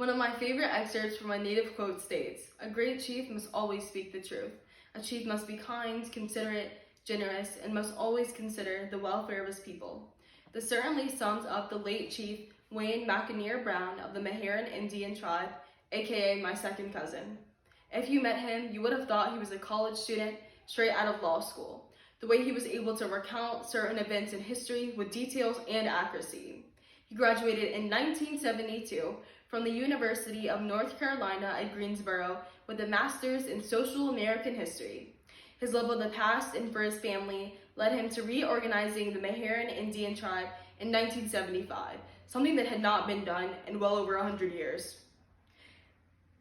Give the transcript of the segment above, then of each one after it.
One of my favorite excerpts from a native quote states, "A great chief must always speak the truth. A chief must be kind, considerate, generous, and must always consider the welfare of his people." This certainly sums up the late Chief Wayne McInerney Brown of the Meherrin Indian tribe, aka my second cousin. If you met him, you would have thought he was a college student straight out of law school, the way he was able to recount certain events in history with details and accuracy. He graduated in 1972 from the University of North Carolina at Greensboro with a master's in social American history. His love of the past and for his family led him to reorganizing the Meherrin Indian tribe in 1975, something that had not been done in well over 100 years.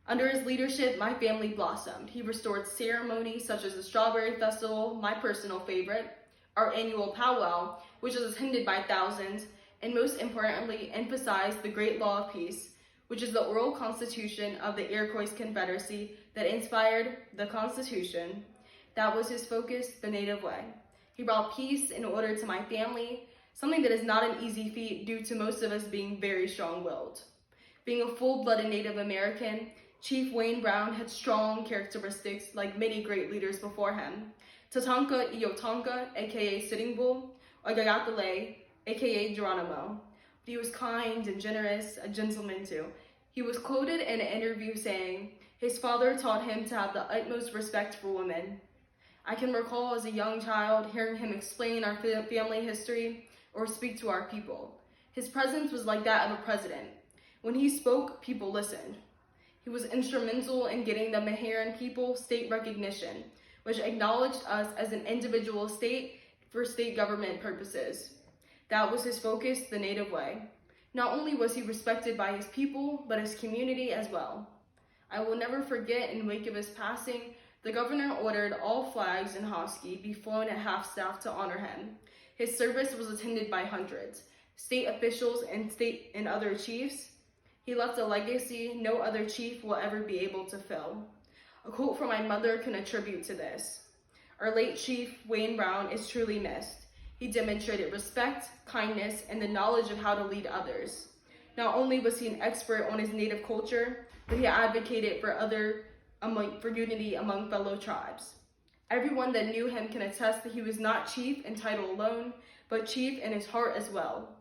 Under his leadership, my family blossomed. He restored ceremonies such as the Strawberry Festival, my personal favorite, our annual powwow, which was attended by thousands, and most importantly, emphasized the Great Law of Peace, which is the oral constitution of the Iroquois Confederacy that inspired the Constitution. That was his focus, the native way. He brought peace and order to my family, something that is not an easy feat due to most of us being very strong-willed. Being a full-blooded Native American, Chief Wayne Brown had strong characteristics like many great leaders before him. Tatanka Iotanka, aka Sitting Bull, or Gagatale, aka Geronimo. He was kind and generous, a gentleman too. He was quoted in an interview saying, his father taught him to have the utmost respect for women. I can recall as a young child hearing him explain our family history or speak to our people. His presence was like that of a president. When he spoke, people listened. He was instrumental in getting the Meherrin people state recognition, which acknowledged us as an individual state for state government purposes. That was his focus, the native way. Not only was he respected by his people, but his community as well. I will never forget, in wake of his passing, the governor ordered all flags in Hoskie be flown at half-staff to honor him. His service was attended by hundreds, state officials and other chiefs. He left a legacy no other chief will ever be able to fill. A quote from my mother can attribute to this. Our late Chief Wayne Brown is truly missed. He demonstrated respect, kindness, and the knowledge of how to lead others. Not only was he an expert on his native culture, but he advocated for unity among fellow tribes. Everyone that knew him can attest that he was not chief in title alone, but chief in his heart as well.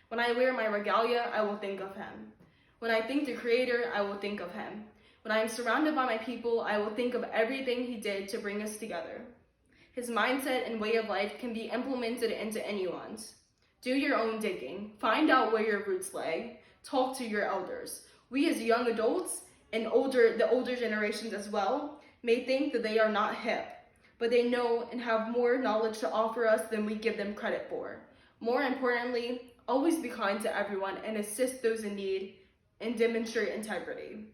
When I wear my regalia, I will think of him. When I think the Creator, I will think of him. When I am surrounded by my people, I will think of everything he did to bring us together. His mindset and way of life can be implemented into anyone's. Do your own digging. Find out where your roots lay. Talk to your elders. We as young adults and the older generations as well may think that they are not hip, but they know and have more knowledge to offer us than we give them credit for. More importantly, always be kind to everyone and assist those in need and demonstrate integrity.